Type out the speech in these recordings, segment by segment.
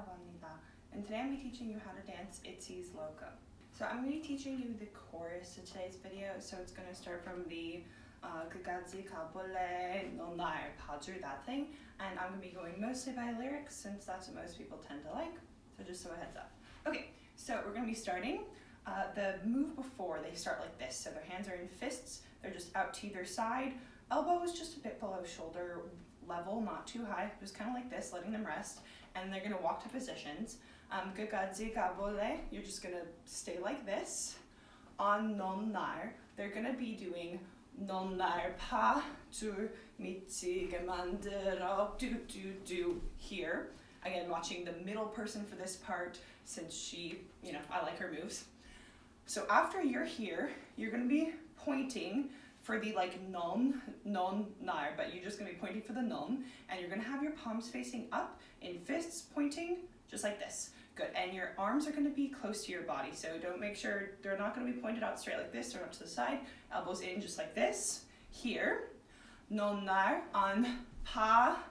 Lindy라고 합니다. And today I'm going to be teaching you how to dance ITZY's Loco. So I'm going to be teaching you the chorus to today's video. So it's going to start from the 끝까지 가볼래, 넌 날 봐줄, that thing. And I'm going to be going mostly by lyrics since that's what most people tend to like. So just so a heads up. Okay, so we're going to be starting. The move before, they start like this. So their hands are in fists. They're just out to either side. Elbow is just a bit below shoulder level, not too high. Just kind of like this, letting them rest. And they're going to walk to positions. 끝까지 가볼래, you're just going to stay like this. On 넌 날, they're going to be doing 넌 날 봐줄, 미치게 만들어, do here. Again, watching the middle person for this part since she, I like her moves. So after you're here, you're going to be pointing for the non nar, but you're just going to be pointing for the non, and you're going to have your palms facing up in fists pointing just like this. Good, and your arms are going to be close to your body, so make sure they're not going to be pointed out straight like this or up to the side. Elbows in just like this. Here, non nar on pa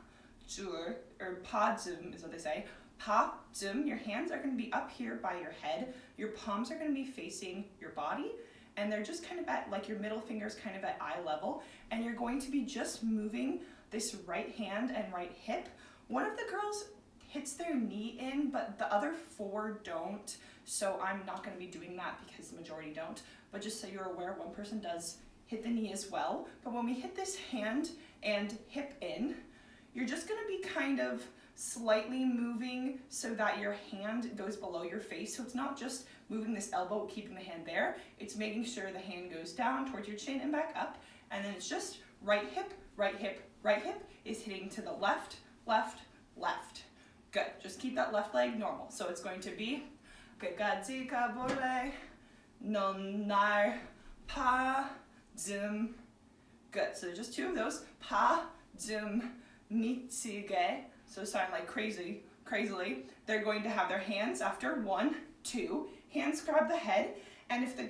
줄, or pa zum is what they say. Pa zum, your hands are going to be up here by your head. Your palms are going to be facing your body. And they're just kind of at, like your middle finger's kind of at eye level. And you're going to be just moving this right hand and right hip. One of the girls hits their knee in, but the other four don't. So I'm not going to be doing that because the majority don't. But just so you're aware, one person does hit the knee as well. But when we hit this hand and hip in, you're just going to be kind of slightly moving so that your hand goes below your face. So it's not just moving this elbow, keeping the hand there. It's making sure the hand goes down towards your chin and back up. And then it's just right hip, right hip, right hip is hitting to the left, left, left. Good, just keep that left leg normal. So it's going to be 끝까지 가볼래, 넌 날 봐줌. Good, so just two of those. 봐줌, 미치게. So sound like crazily. They're going to have their hands after 1, 2. Hands grab the head, and if the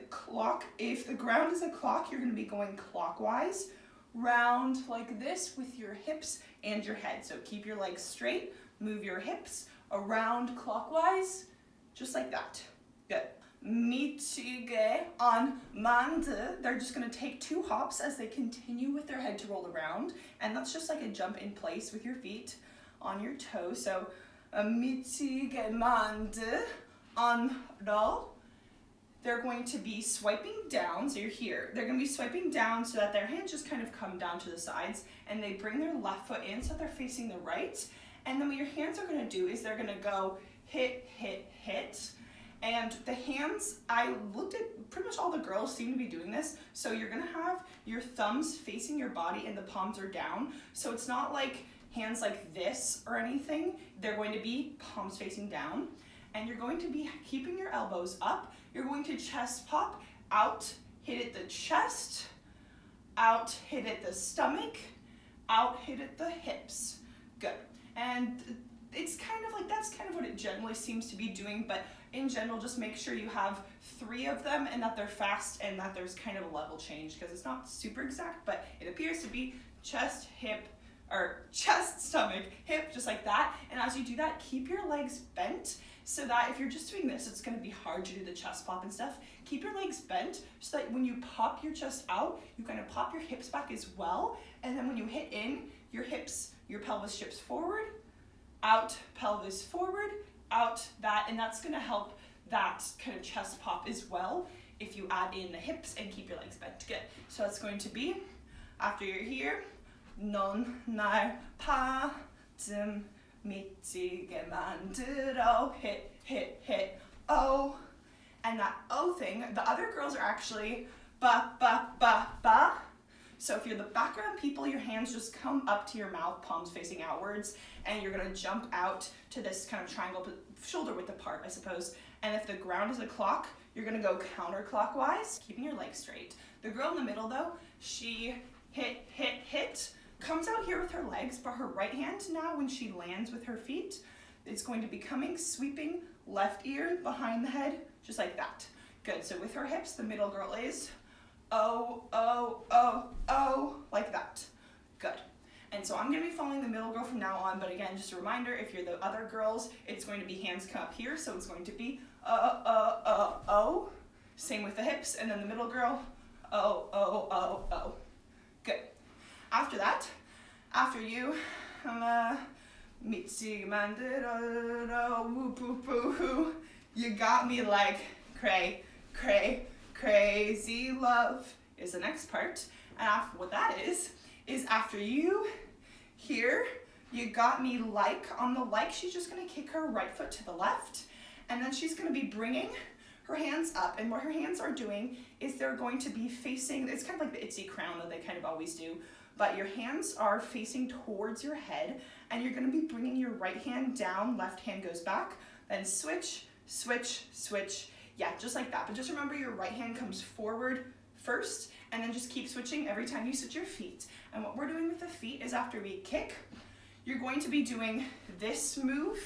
ground is a clock, you're going to be going clockwise, round like this with your hips and your head. So keep your legs straight, move your hips around clockwise, just like that. Good. 미치게 on 만드, they're just going to take 2 hops as they continue with their head to roll around, and that's just like a jump in place with your feet on your toes. So 미치게 만드 on roll, they're going to be swiping down. So you're here. They're going to be swiping down so that their hands just kind of come down to the sides, and they bring their left foot in so they're facing the right. And then what your hands are going to do is they're going to go hit, hit, hit. And the hands, I looked at pretty much all the girls seem to be doing this. So you're going to have your thumbs facing your body and the palms are down. So it's not like hands like this or anything. They're going to be palms facing down. And you're going to be keeping your elbows up. You're going to chest pop, out, hit at the chest, out, hit at the stomach, out, hit at the hips. Good. And it's kind of like, that's kind of what it generally seems to be doing, but in general, just make sure you have 3 of them and that they're fast and that there's kind of a level change, because it's not super exact, but it appears to be chest, hip, or chest, stomach, hip, just like that. And as you do that, keep your legs bent so that if you're just doing this, it's going to be hard to do the chest pop and stuff. Keep your legs bent so that when you pop your chest out, you kind of pop your hips back as well. And then when you hit in, your hips, your pelvis shifts forward, out, pelvis forward, out, that, and that's going to help that kind of chest pop as well if you add in the hips and keep your legs bent. Good. So that's going to be, after you're here, 넌 날 봐줌, 미치게 만들어, hit, hit, hit, oh. And that oh thing, the other girls are actually ba, ba, ba, ba. So if you're the background people, your hands just come up to your mouth, palms facing outwards, and you're going to jump out to this kind of triangle, shoulder width apart, I suppose. And if the ground is a clock, you're going to go counterclockwise, keeping your legs straight. The girl in the middle, though, she hit, hit, hit, comes out here with her legs, but her right hand now, when she lands with her feet, it's going to be coming, sweeping left ear behind the head, just like that. Good. So with her hips, the middle girl is oh, oh, oh, oh, like that. Good. And And so I'm going to be following the middle girl from now on, but again, just a reminder, if you're the other girls, it's going to be hands come up here, so it's going to be oh. Same with the hips, and then the middle girl, oh. Good. After that, after you, 미치게 만들어, woo, you got me like crazy love is the next part. And after what that is after you here, you got me like. On the like, she's just gonna kick her right foot to the left, and then she's gonna be bringing her hands up, and what her hands are doing is they're going to be facing, it's kind of like the ITZY crown that they kind of always do, but your hands are facing towards your head, and you're gonna be bringing your right hand down, left hand goes back, then switch, yeah, just like that. But just remember your right hand comes forward first, and then just keep switching every time you switch your feet. And what we're doing with the feet is after we kick, you're going to be doing this move,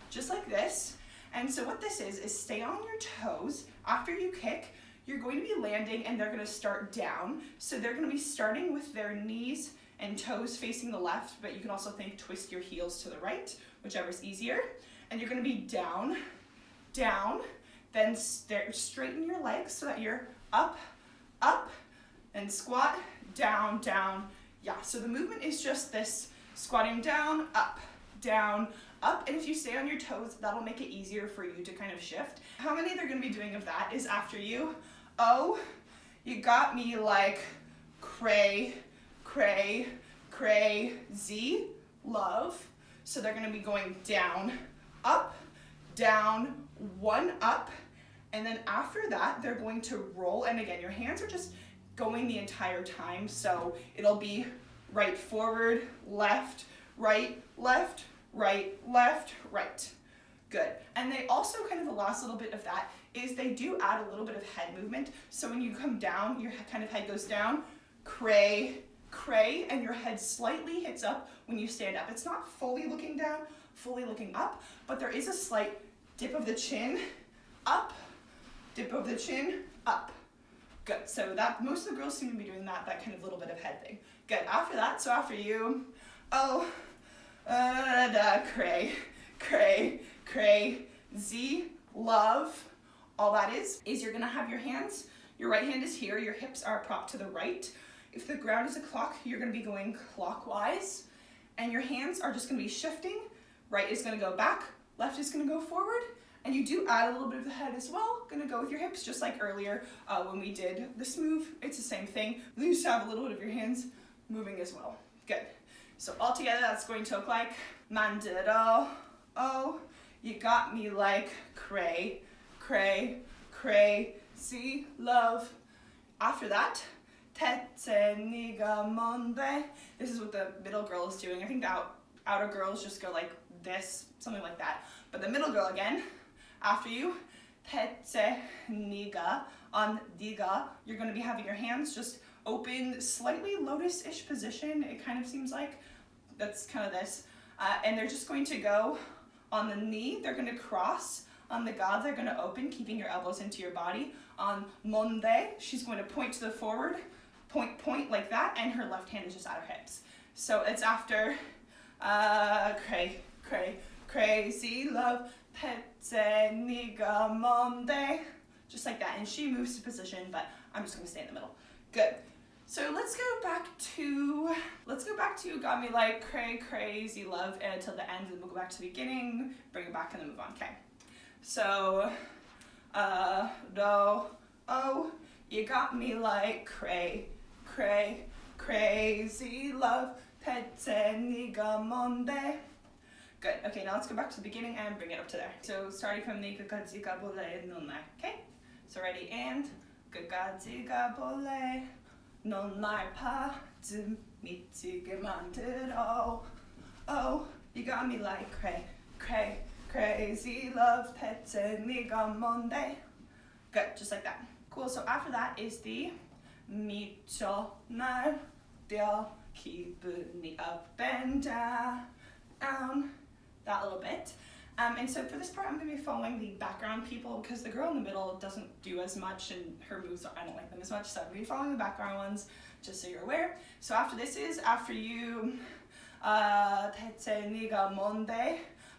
just like this. And so what this is stay on your toes. After you kick, you're going to be landing and they're gonna start down. So they're gonna be starting with their knees and toes facing the left, but you can also think twist your heels to the right, whichever's easier. And you're gonna be down, then straighten your legs so that you're up, and squat, down. Yeah, so the movement is just this, squatting down, up, and if you stay on your toes, that'll make it easier for you to kind of shift. How many they're gonna be doing of that is after you, oh, you got me like crazy love. So they're gonna be going down, one up, and then after that, they're going to roll, and again, your hands are just going the entire time, so it'll be right forward, left, right. Good. And they also kind of the last little bit of that is they do add a little bit of head movement. So when you come down, your kind of head goes down, cray, and your head slightly hits up when you stand up. It's not fully looking down, fully looking up, but there is a slight dip of the chin, up, dip of the chin, up. Good. So that most of the girls seem to be doing that kind of little bit of head thing. Good. After that, so after you, oh, crazy love. All that is you're gonna have your hands, your right hand is here, your hips are propped to the right. If the ground is a clock, you're gonna be going clockwise, and your hands are just gonna be shifting. Right is gonna go back, left is gonna go forward, and you do add a little bit of the head as well. Gonna go with your hips, just like earlier when we did this move. It's the same thing. You just have a little bit of your hands moving as well. Good. So all together, that's going to look like 만들어, oh, you got me like crazy love. After that, 대체 네가 뭔데? This is what the middle girl is doing. I think the outer girls just go like this, something like that. But the middle girl again, after you, 대체 네가, on 네가, you're going to be having your hands just open, slightly lotus-ish position. It kind of seems like that's kind of this. And they're just going to go on the knee, they're going to cross. On the ga, they're going to open, keeping your elbows into your body. On monde, she's going to point to the forward, point like that, and her left hand is just at her hips. So it's after crazy love, 대체 네가 뭔데? Just like that, and she moves to position, but I'm just going to stay in the middle. Good. So let's go back to got me like crazy love until the end, and we'll go back to the beginning, bring it back, and then move on. Okay. So do, oh, you got me like crazy love, 대체 네가 뭔데? Good. Okay, now let's go back to the beginning and bring it up to there. So starting from 네 끝까지 가볼래 넌 날. Okay. So ready, and 끝까지 가볼래 넌 날 봐 좀 미치게 만들어. Oh, you got me like crazy love, 대체 네가 뭔데? Good, just like that. Cool, so after that is the 미쳐 날뛰어 기분이 up and down, that little bit. And so for this part, I'm going to be following the background people because the girl in the middle doesn't do as much and her moves, I don't like them as much. So I'm going to be following the background ones just so you're aware. So after this is, after you, 대체 네가 뭔데?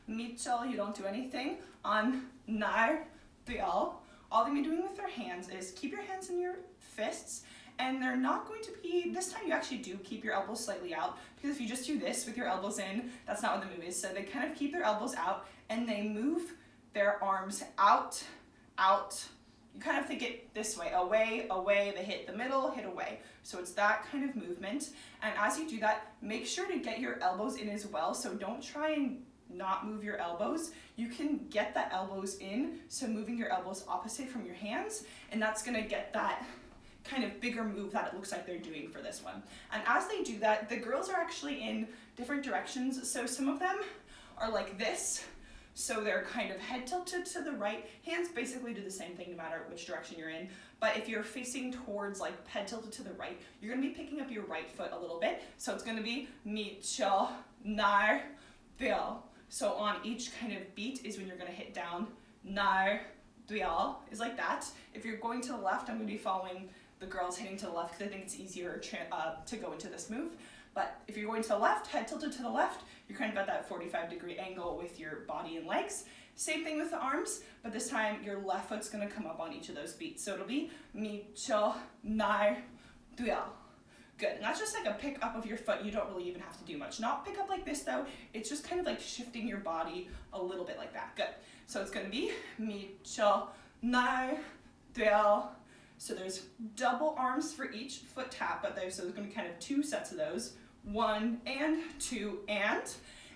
미쳐, you don't do anything. On 날 뼈. All they're going to be doing with their hands is keep your hands in your fists, and they're not going to be, this time you actually do keep your elbows slightly out, because if you just do this with your elbows in, that's not what the move is. So they kind of keep their elbows out and they move their arms out, out. You kind of think it this way, away, away, they hit the middle, hit away. So it's that kind of movement. And as you do that, make sure to get your elbows in as well. So don't try and not move your elbows. You can get the elbows in, so moving your elbows opposite from your hands, and that's gonna get that kind of bigger move that it looks like they're doing for this one. And as they do that, the girls are actually in different directions. So some of them are like this. So they're kind of head tilted to the right. Hands basically do the same thing no matter which direction you're in. But if you're facing towards like head tilted to the right, you're gonna be picking up your right foot a little bit. So it's gonna be 미쳐, 날, 뼈. So on each kind of beat is when you're gonna hit down. 날, 뼈 is like that. If you're going to the left, I'm gonna be following the girls hitting to the left because I think it's easier to go into this move. But if you're going to the left, head tilted to the left, you're kind of at that 45-degree angle with your body and legs. Same thing with the arms, but this time your left foot's gonna come up on each of those beats. So it'll be 미쳐, 날, 뼈. Good, and that's just like a pick up of your foot. You don't really even have to do much. Not pick up like this though, it's just kind of like shifting your body a little bit like that. Good, so it's gonna be 미쳐, 날, 뼈. So there's double arms for each foot tap, but there's gonna be kind of two sets of those. 1 and 2 and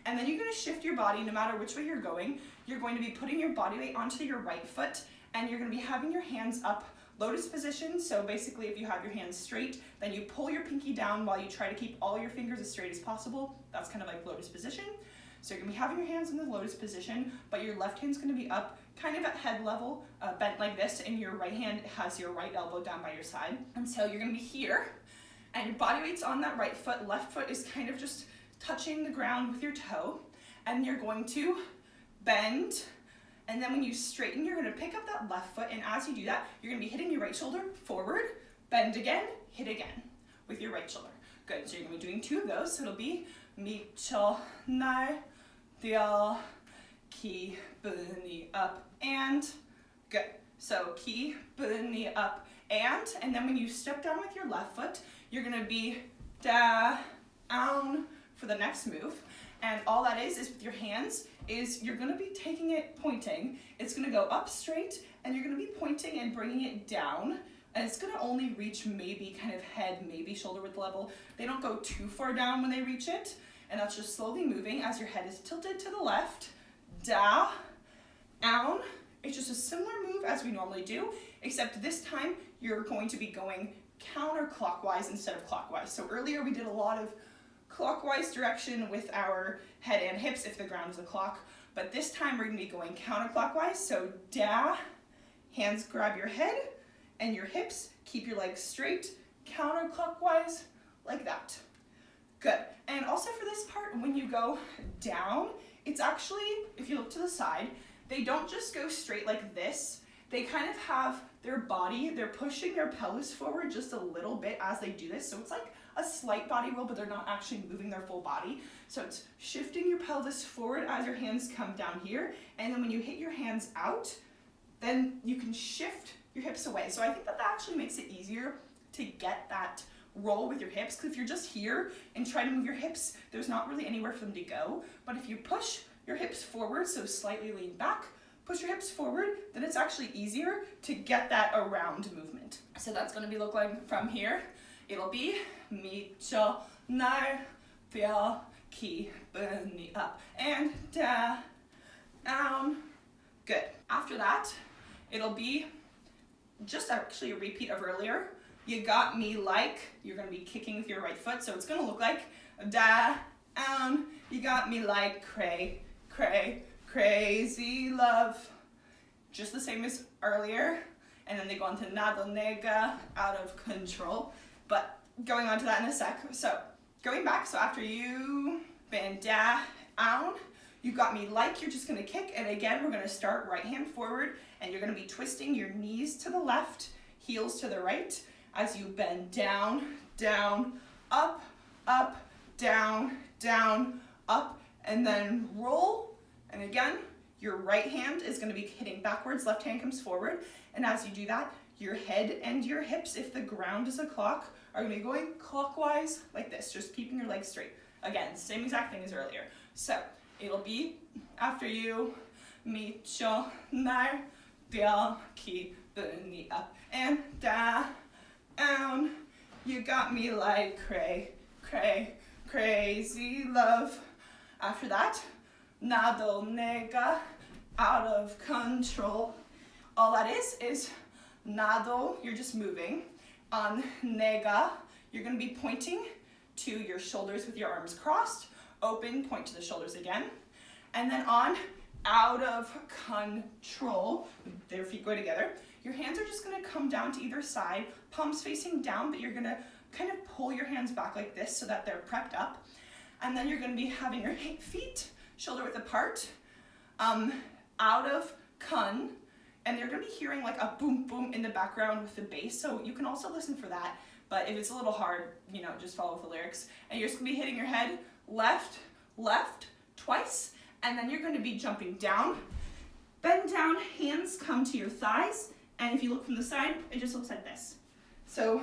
then you're gonna shift your body no matter which way you're going. You're going to be putting your body weight onto your right foot, and you're gonna be having your hands up, lotus position. So basically if you have your hands straight, then you pull your pinky down while you try to keep all your fingers as straight as possible. That's kind of like lotus position. So you're gonna be having your hands in the lotus position, but your left hand's gonna be up kind of at head level, bent like this, and your right hand has your right elbow down by your side. And so you're gonna be here, and your body weight's on that right foot. Left foot is kind of just touching the ground with your toe, and you're going to bend, and then when you straighten, you're gonna pick up that left foot, and as you do that, you're gonna be hitting your right shoulder forward, bend again, hit again with your right shoulder. Good, so you're gonna be doing 2 of those, so it'll be 미쳐, 날, 뼈, 기분이 up, and good. So 기분이 up, and then when you step down with your left foot, you're gonna be down for the next move. And all that is with your hands is you're gonna be taking it pointing. It's gonna go up straight, and you're gonna be pointing and bringing it down. And it's gonna only reach maybe kind of head, maybe shoulder width level. They don't go too far down when they reach it. And that's just slowly moving as your head is tilted to the left. Down. It's just a similar move as we normally do, except this time you're going to be going counterclockwise instead of clockwise. So earlier we did a lot of clockwise direction with our head and hips if the ground is a clock, but this time we're gonna be going counterclockwise. So da, hands grab your head and your hips, keep your legs straight, counterclockwise like that. Good, and also for this part, when you go down, it's actually, if you look to the side, they don't just go straight like this. They kind of have their body, they're pushing their pelvis forward just a little bit as they do this. So it's like a slight body roll, but they're not actually moving their full body. So it's shifting your pelvis forward as your hands come down here. And then when you hit your hands out, then you can shift your hips away. So I think that actually makes it easier to get that roll with your hips, because if you're just here and try to move your hips, there's not really anywhere for them to go. But if you push your hips forward, so slightly lean back, push your hips forward, then it's actually easier to get that around movement. So that's going to be look like from here. It'll be 미쳐, 날, 뼈, 기분이 up, and down. Good. After that, it'll be just actually a repeat of earlier. You got me like, you're going to be kicking with your right foot, so it's going to look like down. You got me like crazy love. Just the same as earlier. And then they go on to 나도 내가, out of control. But going on to that in a sec. So going back, so after you bend down, You got me like, you're just gonna kick, and again, we're gonna start right hand forward, and you're gonna be twisting your knees to the left, heels to the right, as you bend down, down, up, up, down, down, up, and then roll. And again, your right hand is gonna be hitting backwards, left hand comes forward, and as you do that, your head and your hips, if the ground is a clock, are gonna be going clockwise like this, just keeping your legs straight. Again, same exact thing as earlier. So, it'll be after you, 미쳐날 기분이 up and down. You got me like crazy love. After that, 나도 내가 out of control. All that is 나도, you're just moving. On 내가, you're going to be pointing to your shoulders with your arms crossed. Open, point to the shoulders again. And then on out of control, their feet go together. Your hands are just going to come down to either side, palms facing down, but you're going to kind of pull your hands back like this so that they're prepped up. And then you're going to be having your feet shoulder width apart, out of con, and they're going to be hearing like a boom boom in the background with the bass, so you can also listen for that, but if it's a little hard, you know, just follow with the lyrics. And you're just going to be hitting your head left, left, twice, and then you're going to be jumping down, bend down, hands come to your thighs, and if you look from the side, it just looks like this. So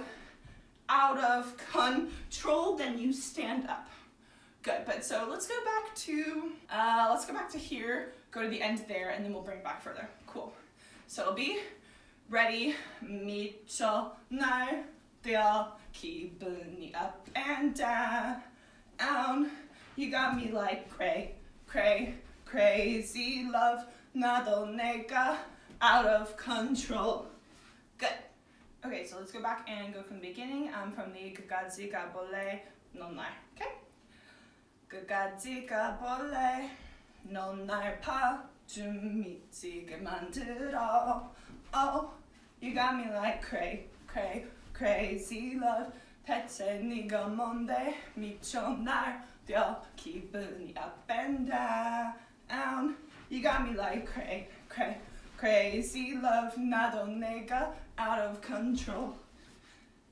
out of control, then you stand up. Good, but so let's go back to here, go to the end there, and then we'll bring it back further. Cool. So it'll be ready, 미쳐날 기분이 up and down. You got me like crazy love. 나도 내가 out of control. Good. Okay, so let's go back and go from the beginning. From the 끝까지 가볼래, 넌 날. Okay. 끝까지 가볼래, 넌 날 좀 미치게 만들어. Oh, you got me like crazy love. 대체 네가 뭔데 미쳐 날뛰어 기분이 up and down. You got me like crazy love. 나도 내가 out of control.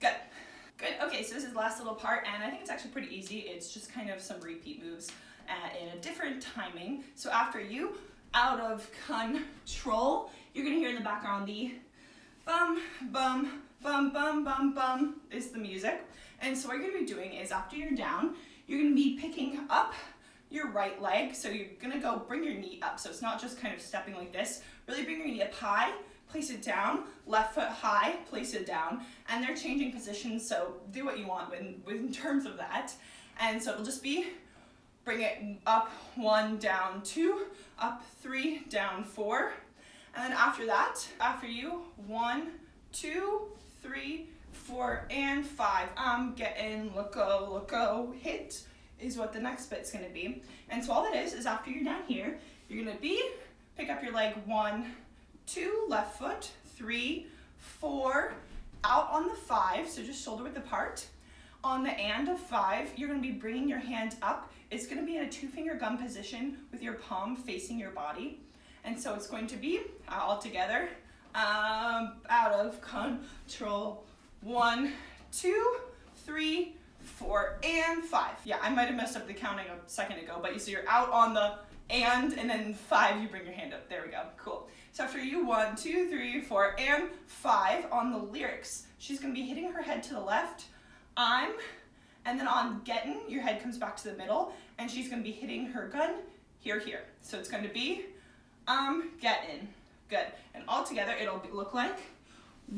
Good. Good. Okay, so this is the last little part, and I think it's actually pretty easy. It's just kind of some repeat moves in a different timing. So after you, out of control, you're going to hear in the background the bum, bum, bum, bum, bum, bum is the music. And so what you're going to be doing is after you're down, you're going to be picking up your right leg. So you're going to go bring your knee up. So it's not just kind of stepping like this. Really bring your knee up high, place it down, left foot high, place it down. And they're changing positions, so do what you want in terms of that. And so it'll just be bring it up 1, down 2, up 3, down 4. And then after that, after you, 1, 2, 3, 4, and 5. I'm getting loco, loco, hit is what the next bit's gonna be. And so all that is after you're down here, you're gonna pick up your leg 1, 2, left foot, 3, 4, out on the 5, so just shoulder width apart. On the and of 5, you're gonna be bringing your hand up. It's gonna be in a 2-finger gum position with your palm facing your body. And so it's going to be all together, out of control. 1, 2, 3, 4, and 5. Yeah, I might have messed up the counting a second ago, but you see you're out on the and then 5, you bring your hand up. There we go, cool. So after you, 1, 2, 3, 4, and 5 on the lyrics, she's gonna be hitting her head to the left, I'm, and then on getting, your head comes back to the middle, and she's gonna be hitting her gun here, here. So it's gonna be, I'm getting, good. And all together, it'll look like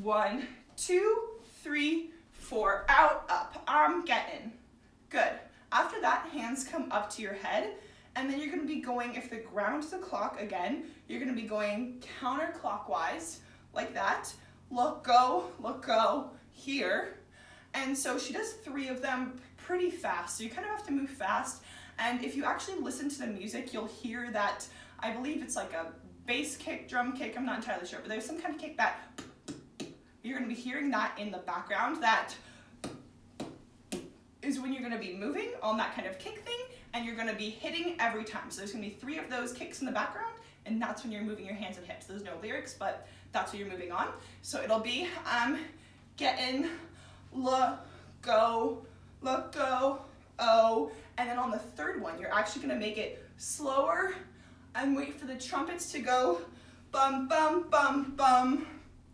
1, 2, 3, 4, out, up, I'm getting, good. After that, hands come up to your head, and then you're gonna be going, if the ground is a clock, again, you're gonna be going counterclockwise, like that. Loco, here. And so she does 3 of them pretty fast, so you kind of have to move fast. And if you actually listen to the music, you'll hear that, I believe it's like a bass kick, drum kick, I'm not entirely sure, but there's some kind of kick that, you're gonna be hearing that in the background. That is when you're gonna be moving on that kind of kick thing, and you're gonna be hitting every time. So there's gonna be 3 of those kicks in the background, and that's when you're moving your hands and hips. There's no lyrics, but that's what you're moving on. So it'll be getting, look, go, oh, and then on the third one, you're actually gonna make it slower and wait for the trumpets to go, bum, bum, bum, bum,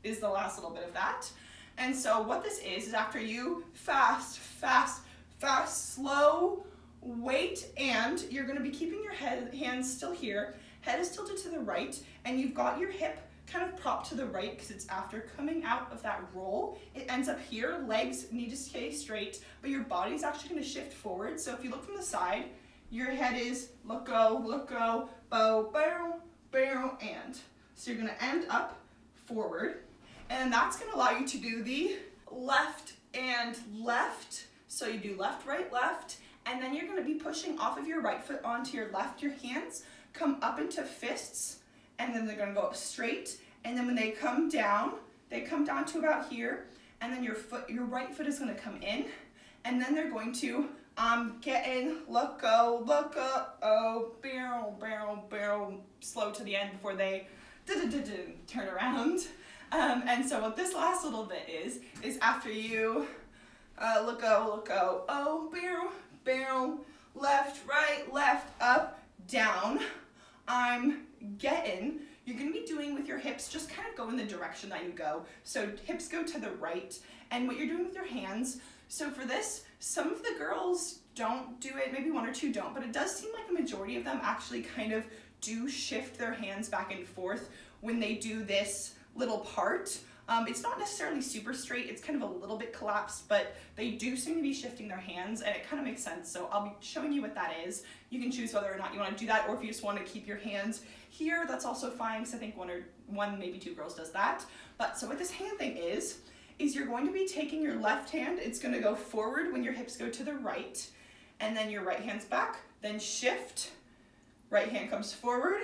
is the last little bit of that. And so what this is after you fast, fast, fast, slow, wait, and you're gonna be keeping your hands still here, head is tilted to the right, and you've got your hip kind of propped to the right because it's after coming out of that roll. It ends up here, legs need to stay straight, but your body's actually gonna shift forward. So if you look from the side, your head is loco, bow, bow, bow, and. So you're gonna end up forward, and that's gonna allow you to do the left and left. So you do left, right, left, and then you're gonna be pushing off of your right foot onto your left. Your hands come up into fists, and then they're gonna go up straight, and then when they come down to about here, and then your right foot is gonna come in, and then they're going to getting loco, oh, barrel, barrel, barrel, slow to the end before they turn around. And so what this last little bit is after you loco, oh, barrel, barrel, left, right, left, up, down, I'm getting, you're gonna be doing with your hips, just kind of go in the direction that you go. So hips go to the right, and what you're doing with your hands, so for this, some of the girls don't do it, maybe 1 or 2 don't, but it does seem like the majority of them actually kind of do shift their hands back and forth when they do this little part. It's not necessarily super straight, it's kind of a little bit collapsed, but they do seem to be shifting their hands, and it kind of makes sense. So I'll be showing you what that is. You can choose whether or not you want to do that, or if you just want to keep your hands here, that's also fine, because I think one, maybe 2 girls does that. But so what this hand thing is you're going to be taking your left hand, it's going to go forward when your hips go to the right, and then your right hand's back, then shift, right hand comes forward,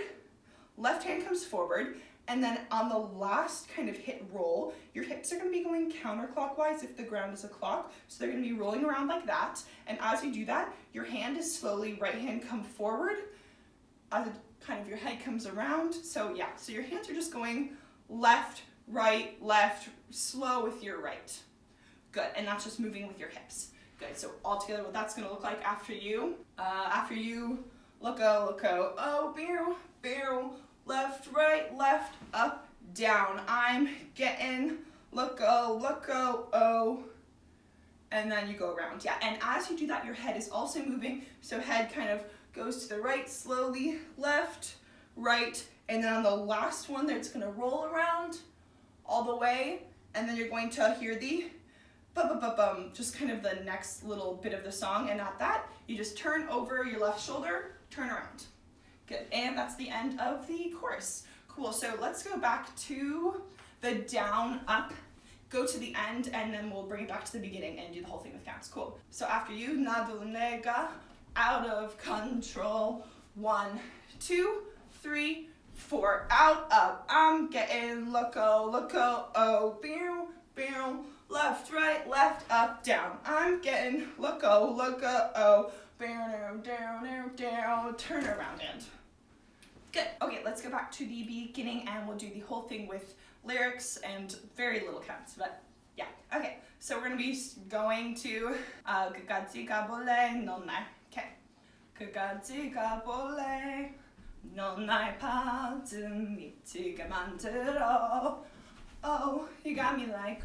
left hand comes forward, and then on the last kind of hit roll, your hips are going to be going counterclockwise if the ground is a clock. So they're going to be rolling around like that. And as you do that, your hand is slowly, right hand come forward as kind of your head comes around. So yeah, so your hands are just going left, left, slow with your right. Good, and that's just moving with your hips. Good, so all together what that's going to look like after you loco, oh, barrel, barrel, left, right, left, up, down. I'm getting loco, oh, and then you go around. Yeah, and as you do that, your head is also moving. So head kind of goes to the right, slowly, left, right, and then on the last one, it's gonna roll around all the way, and then you're going to hear the bum, just kind of the next little bit of the song, and at that, you just turn over your left shoulder, turn around. Good, and that's the end of the chorus. Cool, so let's go back to the down, up, go to the end, and then we'll bring it back to the beginning and do the whole thing with counts. Cool. So after you, 나도 내가, out of control. 1, 2, 3, 4, out, up. I'm getting loco, oh, bow, left, right, left, up, down. I'm getting loco, oh, down, turn around and. Good. Okay, let's go back to the beginning and we'll do the whole thing with lyrics and very little counts, but yeah. Okay, so we're gonna be going to 끝까지 가볼래, 넌 날. Okay. 끝까지 가볼래, 넌 날 가슴 미치게 만들어. Oh, you got me like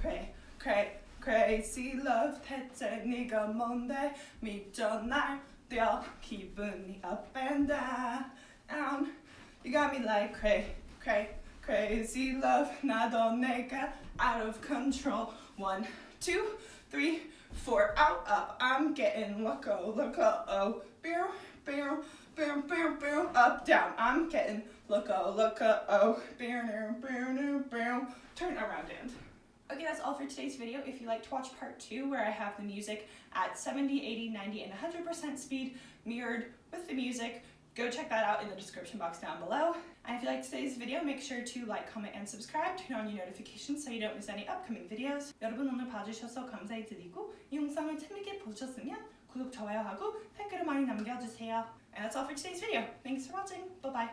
crazy love. 대체 네가 뭔데 미쳐 날 뛰어 기분이 up and down. You got me like crazy love. 나도 내가 out of control. 1, 2, 3, 4, out, up. I'm getting loco, oh, bow, up, down. I'm getting loco, oh, turn around and. Okay, that's all for today's video. If you'd like to watch part 2, where I have the music at 70, 80, 90, and 100% speed mirrored with the music, go check that out in the description box down below. And if you liked today's video, make sure to like, comment, and subscribe. Turn on your notifications so you don't miss any upcoming videos. 여러분 오늘 봐주셔서 감사드리고 이 영상을 재밌게 보셨으면 구독, 좋아요하고 댓글을 많이 남겨주세요. And that's all for today's video. Thanks for watching. Bye bye.